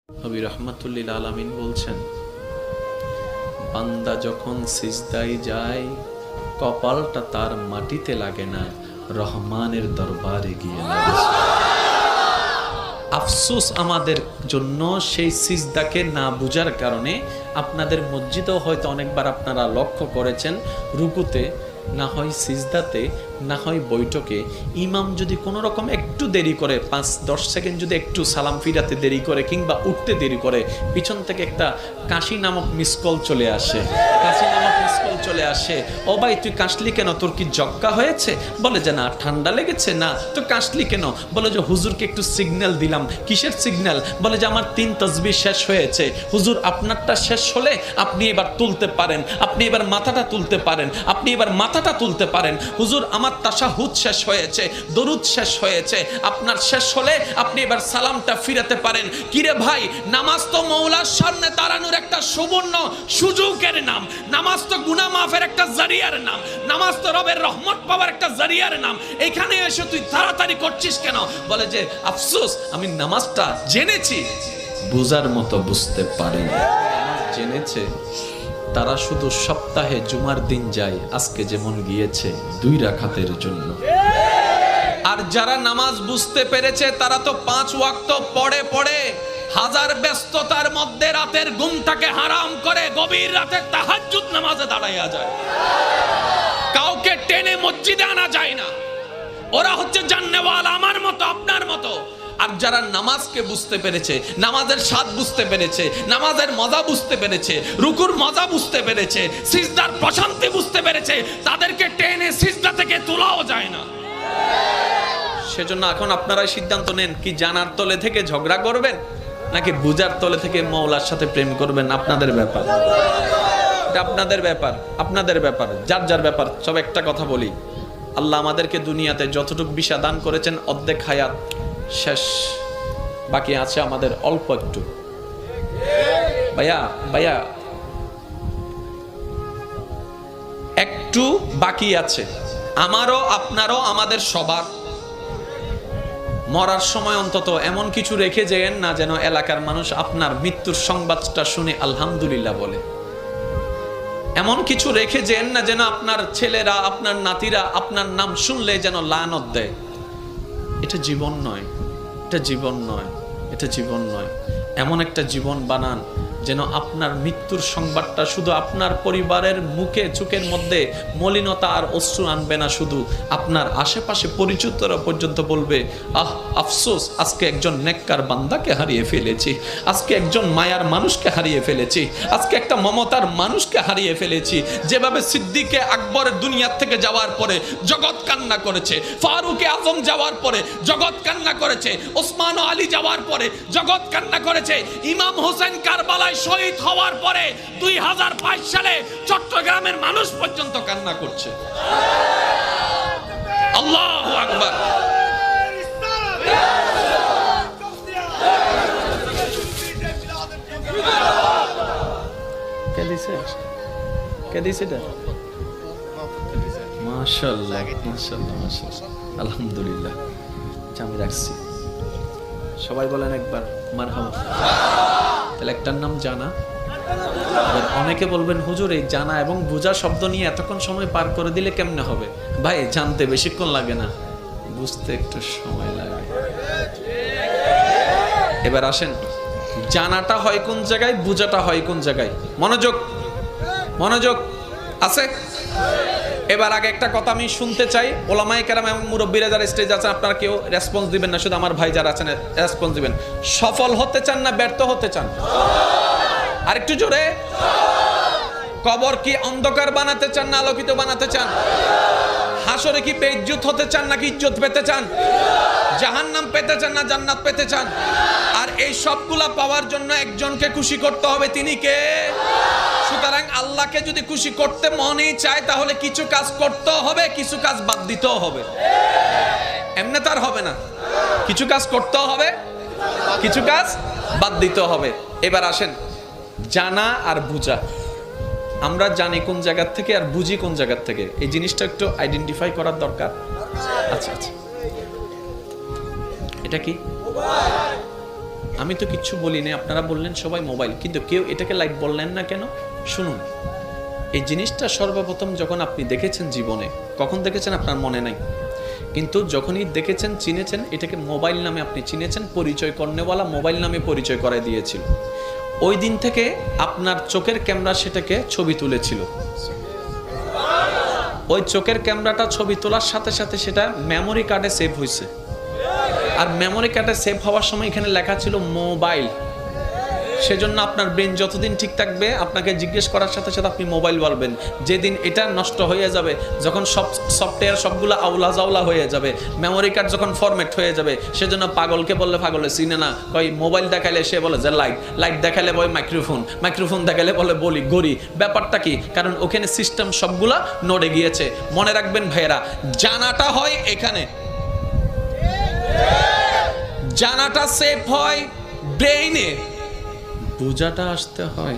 নবী রাহমাতুল্লিল আলামিন বলছেন, বান্দা যখন সিজদায় যায় কপালটা তার মাটিতে লাগে না, রহমানের দরবারে গিয়ে লাগে। আফসোস আমাদের জন্য সেই সিজদাকে না বুঝার কারণে। আপনাদের মসজিদেও হয়তো অনেকবার আপনারা লক্ষ্য করেছেন, রুকুতে না হয় সিজদাতে না হয় বৈঠকে ইমাম যদি কোনো রকম একটু দেরি করে, 5-10 সেকেন্ড যদি একটু সালাম ফিরাতে দেরি করে কিংবা উঠতে দেরি করে, পিছন থেকে একটা কাশি নামক মিসকল চলে আসে। কাশি নামক মিসকল চলে আসে, ও ভাই তুই কাশলি কেন, তোর কি জক্কা হয়েছে? বলে যে না, ঠান্ডা লেগেছে। না তো কাশলি কেন? বলে যে হুজুরকে একটু সিগন্যাল দিলাম। কিসের সিগন্যাল? বলে যে আমার 3 তাসবিহ শেষ হয়েছে। হুজুর আপনারটা শেষ হলে আপনি এবার তুলতে পারেন, আপনি এবার মাথাটা তুলতে পারেন, আপনি এবার মাথাটা তুলতে পারেন। হুজুর আমার তাশাহুদ শেষ হয়েছে, দরুদ শেষ হয়েছে, আপনার শেষ হলে আপনি এবার সালামটা ফিরাতে পারেন। কিরে ভাই, নামাজ তো মওলার সামনে দাঁড়ানোর একটা সুবর্ণ সুযোগের নাম, নামাজ তো গুনাহ মাফের একটা জারিয়ার নাম, নামাজ তো রবের রহমত পাওয়ার একটা জারিয়ার নাম। এখানে এসে তুই তাড়াতাড়ি করছিস কেন? বলে যে আফসোস, আমি নামাজটা জেনেছি, বুঝার মতো বুঝতে পারিনি। জেনেছে তারা শুধু সপ্তাহে জুমার দিন যায়, আজকে যেমন গিয়েছে 2 রাকাতের জন্য। আর যারা নামাজ বুঝতে পেরেছে তারা তো 5 ওয়াক্ত পড়ে পড়ে হাজার ব্যস্ততার মধ্যে রাতের ঘুমটাকে হারাম করে গভীর রাতে তাহাজ্জুদ নামাজে দাঁড়াইয়া যায়। কাউকে টেনে মসজিদে আনা যায় না, ওরা হচ্ছে জান্নেওয়ালা, আমার মতো আপনার মতো। আর যারা নামাজকে বুঝতে পেরেছে, নামাজের স্বাদ বুঝতে পেরেছে, নামাজের মজা বুঝতে পেরেছে, রুকুর মজা বুঝতে পেরেছে, সিজদার প্রশান্তি বুঝতে পেরেছে, তাদেরকে টেনে সিজদা থেকে তোলাও যায় না। সেজন্য এখন আপনারাই সিদ্ধান্ত নেন, কি জানার তলে থেকে ঝগড়া করবেন নাকি বুঝার তলে থেকে মওলার সাথে প্রেম করবেন। আপনাদের ব্যাপার, এটা আপনাদের ব্যাপার, আপনাদের ব্যাপার, যার যার ব্যাপার। সব একটা কথা বলি, আল্লাহ আমাদেরকে দুনিয়াতে যতটুকু বিশা দান করেছেন, অর্ধেক হায়াত শেষ, বাকি আছে আমাদের অল্প একটু। ভাইয়া ভাইয়া একটু বাকি আছে, আমারও আপনারও, আমাদের সবার। মরার সময় অন্তত এমন কিছু রেখে যেন না, যেন এলাকার মানুষ আপনার মৃত্যুর সংবাদটা শুনে আলহামদুলিল্লাহ বলে। এমন কিছু রেখে যেন না, যেন আপনার ছেলেরা, আপনার নাতিরা আপনার নাম শুনলে যেন লানত দেয়। এটা জীবন নয়, এটা জীবন নয়, এটা জীবন নয়। এমন একটা জীবন বানান যেন আপনার মৃত্যুর সংবাদটা শুধু আপনার পরিবারের মুখে চোখের মধ্যে মলিনতা আর অশ্রু আনবে না, শুধু আপনার আশেপাশে পরিচিতরা পর্যন্ত বলবে, আহ আফসোস, আজকে একজন নেককার বান্দাকে হারিয়ে ফেলেছি, আজকে একজন মায়ার মানুষকে হারিয়ে ফেলেছি, আজকে একটা মমতার মানুষকে হারিয়ে ফেলেছি। যেভাবে সিদ্দিকে আকবরের দুনিয়া থেকে যাওয়ার পরে জগৎ কান্না করেছে, ফারুকে আজম যাওয়ার পরে জগৎ কান্না করেছে, ওসমান ও আলী যাওয়ার পরে জগৎ কান্না করেছে, ইমাম হোসেন কারবালায় শহীদ হওয়ার পরে 2022 সালে চট্টগ্রামের মানুষ পর্যন্ত কান্না করছে। আল্লাহু আকবার। কে দিছে? কে দিছে এটা? মাশাআল্লাহ মাশাআল্লাহ মাশাআল্লাহ, আলহামদুলিল্লাহ। আমি রাখছি, সবাই বলেন একবার মারহাবা। তাহলে একটার নাম জানা। অনেকে বলবেন, হুজুর এই জানা এবং বুঝা শব্দ নিয়ে এতক্ষণ সময় পার করে দিলে কেমনে হবে? ভাই, জানতে বেশিক্ষণ লাগে না, বুঝতে একটু সময় লাগে। এবার আসেন, জানাটা হয় কোন জায়গায়, বুঝাটা হয় কোন জায়গায়। মনোযোগ, মনোযোগ আছে। এবার আগে একটা কথা আমি শুনতে চাই, ওলামায়ে কেরাম এবং মুরব্বীরা যারা স্টেজ আছেন, আপনারা কেউ রেসপন্স দিবেন না, শুধু আমার ভাই যারা আছেন রেসপন্স দিবেন। সফল হতে চান না ব্যর্থ হতে চান? আরেকটু জোরে। কবর কি অন্ধকার বানাতে চান না আলোকিত বানাতে চান? হাসরে কি বেইজ্জত হতে চান নাকি ইজ্জত পেতে চান? জাহান্নাম পেতে চান না জান্নাত পেতে চান? আর এই সবগুলা পাওয়ার জন্য একজনকে খুশি করতে হবে, তিনি কে? সুতরাং আল্লাহকে যদি খুশি করতে মনেই চায়, তাহলে কিছু কাজ করতে হবে, কিছু কাজ বাদ দিতেও হবে। এমনি তার হবে না, কিছু কাজ করতে হবে, কিছু কাজ বাদ দিতে হবে। এবার আসেন, জানা আর বুঝা। আমরা জানি কোন জায়গা থেকে আর বুঝি কোন জায়গা থেকে, এই জিনিসটা একটু আইডেন্টিফাই করার দরকার। আচ্ছা আচ্ছা, এটা কি? আমি তো কিচ্ছু বলি না, আপনারা বললেন সবাই মোবাইল, কিন্তু কেউ এটাকে লাইট বললেন না কেন? শুনুন, এই জিনিসটা সর্বপ্রথম যখন আপনি দেখেছেন জীবনে, কখন দেখেছেন আপনার মনে নাই, কিন্তু যখনই দেখেছেন, চিনেছেন, এটাকে মোবাইল নামে আপনি চিনেছেন, পরিচয় করনেওয়ালা মোবাইল নামে পরিচয় করায় দিয়েছিল। ওই দিন থেকে আপনার চোখের ক্যামেরা সেটাকে ছবি তুলেছিল। ওই চোখের ক্যামেরাটা ছবি তোলার সাথে সাথে সেটা মেমোরি কার্ডে সেভ হয়েছে। আর মেমোরি কার্ডে সেভ হওয়ার সময় এখানে লেখা ছিল মোবাইল। সেজন্য আপনার ব্রেন যতদিন ঠিক থাকবে, আপনাকে জিজ্ঞেস করার সাথে সাথে আপনি মোবাইল বলবেন। যেদিন এটা নষ্ট হয়ে যাবে, যখন সব সফটওয়্যার সবগুলো আউলা জাউলা হয়ে যাবে, মেমোরি কার্ড যখন ফরম্যাট হয়ে যাবে, সেজন্য পাগলকে বললে পাগলে চিনে না, কই মোবাইল দেখাইলে সে বলে যে লাইট, লাইট দেখাইলে বলে মাইক্রোফোন, মাইক্রোফোন দেখাইলে বলে বলি গড়ি। ব্যাপারটা কি? কারণ ওখানে সিস্টেম সবগুলা নড়ে গিয়েছে। মনে রাখবেন ভাইয়েরা, জানাটা হয় এখানে, জানাটা সেভ হয় ব্রেইনে, বুঝাটা আসতে হয়।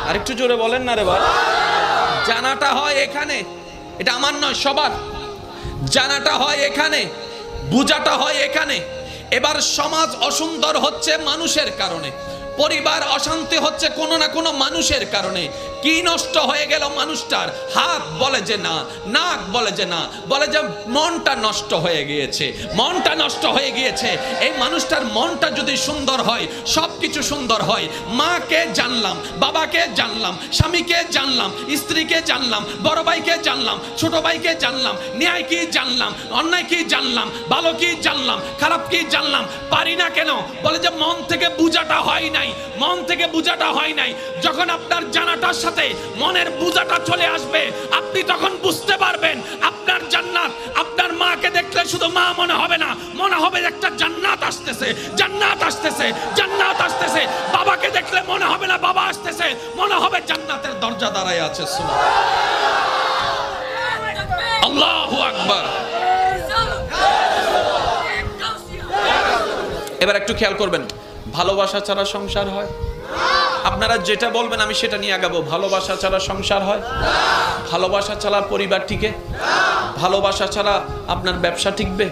আরেকটু জোরে বলেন না রে ভাই। জানাটা হয় এখানে, এটা আমার নয়, সবার। জানাটা হয় এখানে, বুঝাটা হয় এখানে। এবার সমাজ অসুন্দর হচ্ছে মানুষের কারণে, পরিবার অশান্তি হচ্ছে কোনো না কোনো মানুষের কারণে। কি নষ্ট হয়ে গেল মানুষটার? হাত বলে যে না, নাক বলে যে না, বলে যে মনটা নষ্ট হয়ে গিয়েছে, মনটা নষ্ট হয়ে গিয়েছে। এই মানুষটার মনটা যদি সুন্দর হয়, সব কিছু সুন্দর হয়। মাকে জানলাম, বাবাকে জানলাম, স্বামীকে জানলাম, স্ত্রীকে জানলাম, বড় ভাইকে জানলাম, ছোট ভাইকে জানলাম, ন্যায় কি জানলাম, অন্যায় কি জানলাম, ভালো কি জানলাম, খারাপ কি জানলাম। পারি না কেন? বলে যে মন থেকে বুঝাটা হয় নাই, মন থেকে বুঝাটা হয় নাই। যখন আপনার জানাটার সাথে মনের বুঝাটা চলে আসবে, আপনি তখন বুঝতে পারবেন আপনার জান্নাত। আপনার মাকে দেখলে শুধু মা মনে হবে না, মনে হবে একটা জান্নাত আসতেছে, জান্নাত আসতেছে, জান্নাত আসতেছে। বাবাকে দেখলে মনে হবে না বাবা আসতেছে, মনে হবে জান্নাতের দরজা দাঁড়ায় আছে। আল্লাহু আকবার। এবার একটু খেয়াল করবেন, ভালোবাসা ছাড়া সংসার হয়? আপনারা যেটা বলবেন আমি সেটা নিয়ে আগাবো। ভালোবাসা ছাড়া সংসার হয়? ভালোবাসা ছাড়া পরিবার টিকে? ভালোবাসা ছাড়া আপনার ব্যবসা টিকবে?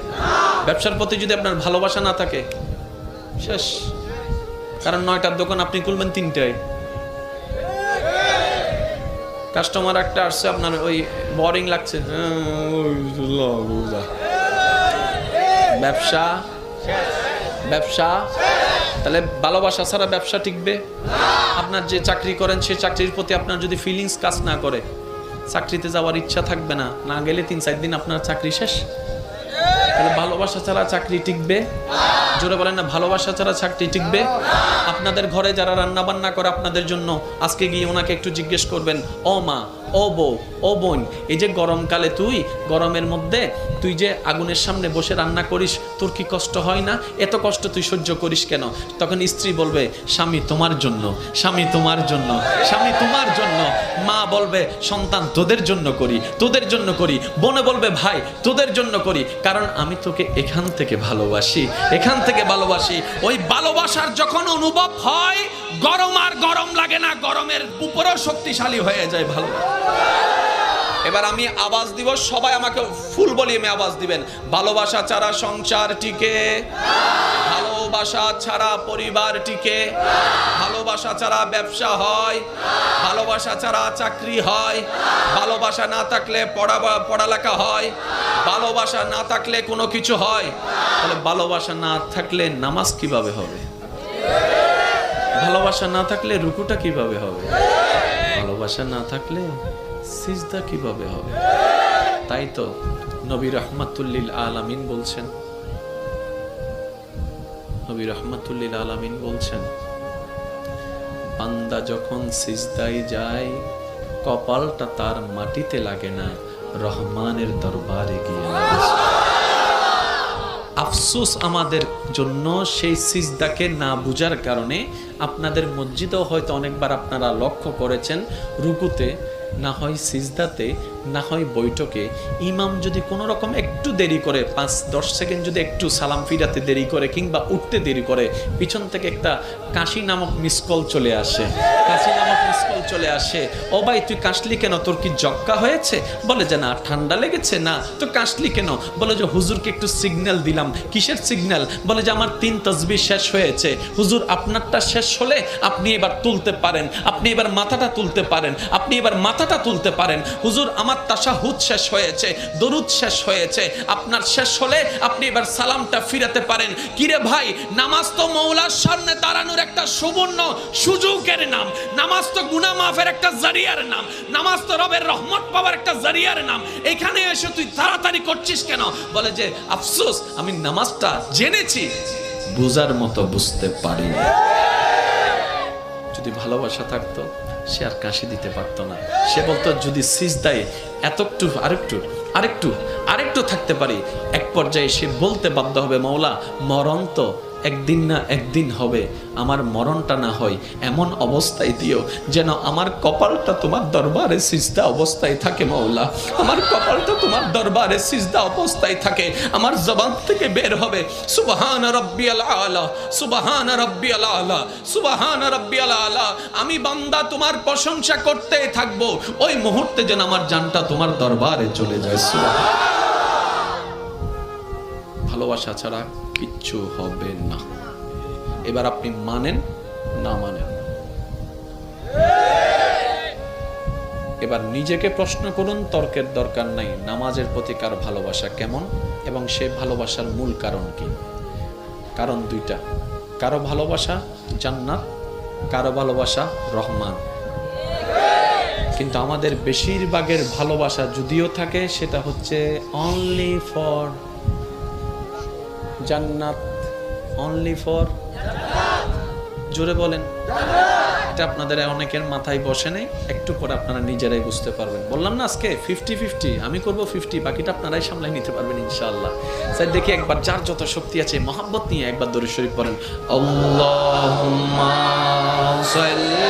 ব্যবসার প্রতি যদি আপনার ভালোবাসা না থাকে, শেষ। কারণ 9টার দোকান আপনি খুলবেন 3টায়, কাস্টমার একটা আসছে, আপনার ওই বোরিং লাগছে, ব্যবসা ব্যবসা। তাহলে ভালোবাসা ছাড়া ব্যবসা টিকবে? আপনার যে চাকরি করেন সে চাকরির প্রতি আপনার যদি ফিলিংস কাজ না করে, চাকরিতে যাওয়ার ইচ্ছা থাকবে না, না গেলে 3-4 দিন আপনার চাকরি শেষ। তাহলে ভালোবাসা ছাড়া চাকরি টিকবে? জোরে বলেন না, ভালোবাসা ছাড়া চাকরি টিকবে? আপনাদের ঘরে যারা রান্না বান্না করে আপনাদের জন্য, আজকে গিয়ে ওনাকে একটু জিজ্ঞেস করবেন, ও মা, ও বউ, ও বোন, এই যে গরমকালে তুই গরমের মধ্যে তুই যে আগুনের সামনে বসে রান্না করিস, তোর কি কষ্ট হয় না? এত কষ্ট তুই সহ্য করিস কেন? তখন স্ত্রী বলবে, স্বামী তোমার জন্য, স্বামী তোমার জন্য, স্বামী তোমার জন্য। মা বলবে, সন্তান তোদের জন্য করি, তোদের জন্য করি। বোনে বলবে, ভাই তোদের জন্য করি, কারণ আমি তোকে এখান থেকে ভালোবাসি, এখান থেকে ভালোবাসি। ওই ভালোবাসার যখন অনুভব হয়, গরম আর গরম লাগে না, গরমের উপরেও শক্তিশালী হয়ে যায় ভালোবাসা। এবার আমি আওয়াজ দিব, সবাই আমাকে ফুল ভলিউমে আওয়াজ দিবেন। ভালোবাসা ছাড়া সংসার টিকে, ভালোবাসা ছাড়া পরিবার টিকে, ভালোবাসা ছাড়া ব্যবসা হয়, ভালোবাসা ছাড়া চাকরি হয়, ভালোবাসা না থাকলে পড়ালেখা হয়, ভালোবাসা না থাকলে কোনো কিছু হয়। তাহলে ভালোবাসা না থাকলে নামাজ কিভাবে হবে? ভালোবাসা না থাকলে রুকুটা কিভাবে হবে? ভালোবাসা না থাকলে সিজদা কিভাবে হবে? তাই তো নবী রাহমাতুল লিল আলামিন বলছেন, নবী রাহমাতুল লিল আলামিন বলছেন, বান্দা যখন সিজদায় যায়, কপালটা তার মাটিতে লাগে না, রহমানের দরবারে গিয়ে লাগে। আফসোস আমাদের জন্য সেই সিজদাকে না বুঝার কারণে। আপনাদের মসজিদেও হয়তো অনেকবার আপনারা লক্ষ্য করেছেন, রুকুতে না হয় সিজদাতে না হয় বৈঠকে ইমাম যদি কোনো রকম একটু দেরি করে 5-10 সেকেন্ড যদি একটু সালাম ফিরাতে দেরি করে কিংবা উঠতে দেরি করে, পিছন থেকে একটা কাশি নামক মিসকল চলে আসে, কাশি নামক মিসকল চলে আসে, ও ভাই তুই কাশলি কেন, তোর কি জক্কা হয়েছে? বলে যে না ঠান্ডা লেগেছে। না তো কাশলি কেন? বলে যে হুজুরকে একটু সিগন্যাল দিলাম। কিসের সিগন্যাল? বলে যে আমার 3 তাসবিহ শেষ হয়েছে। হুজুর আপনারটা শেষ হলে আপনি এবার তুলতে পারেন, আপনি এবার মাথাটা তুলতে পারেন, আপনি এবার মাথাটা তুলতে পারেন। হুজুর আমার তাশাহুদ শেষ হয়েছে, দরুদ শেষ হয়েছে, আপনার শেষ হলে আপনি এবার সালামটা ফিরাতে পারেন। কিরে ভাই, নামাজ তো মওলার সামনে দাঁড়ানোর একটা সুবর্ণ সুযোগের নাম, নামাজ তো গুনাহ মাফের একটা জারিয়ার নাম, নামাজ তো রবের রহমত পাওয়ার একটা জারিয়ার নাম। এখানে এসে তুই তাড়াতাড়ি করছিস কেন? বলে যে আফসোস, আমি নামাজটা জেনেছি, বুঝার মতো বুঝতে পারিনি। যদি ভালোবাসা থাকতো সে আর কাশি দিতে পারতো না। সে বলতো যদি সিজদায় এতটু আরেকটু থাকতে পারি। এক পর্যায়ে সে বলতে বাধ্য হবে, মওলা মরণ তো একদিন না একদিন হবে, আমার মরণটা না হয় এমন অবস্থায় দিও যেন আমার কপালটা তোমার দরবারে সিজদা অবস্থায় থাকে। মওলা আমার কপালটা তোমার দরবারে সিজদা অবস্থায় থাকে। আমার জবান থেকে বের হবে সুবহান রাব্বিয়াল আলা, সুবহান রাব্বিয়াল আলা, সুবহান রাব্বিয়াল আলা। আমি বান্দা তোমার প্রশংসা করতে থাকবো, ওই মুহূর্তে যেন আমার জানটা তোমার দরবারে চলে যায়। ভালোবাসা ছাড়া কিচ্ছু হবে না। এবার আপনি মানেন না মানেন, এবার নিজেকে প্রশ্ন করুন, তর্কের দরকার নাই। নামাজের প্রতি কার ভালোবাসা কেমন এবং সে ভালোবাসার মূল কারণ কি? কারণ দুইটা, কারো ভালোবাসা জান্নাত, কারো ভালোবাসা রহমান। কিন্তু আমাদের বেশিরভাগের ভালোবাসা যদিও থাকে সেটা হচ্ছে অনলি ফর জান্নাত, অনলি ফর, জোরে বলেন। এটা আপনাদের অনেকের মাথায় বসে নেই, একটু পরে আপনারা নিজেরাই বুঝতে পারবেন। বললাম না আজকে 50-50, আমি করব 50, বাকিটা আপনারাই সামলাই নিতে পারবেন ইনশাআল্লাহ। স্যার দেখি একবার যার যত শক্তি আছে মহব্বত নিয়ে একবার দরুদ শরীফ পড়েন। আল্লাহুম্মা সাল্লি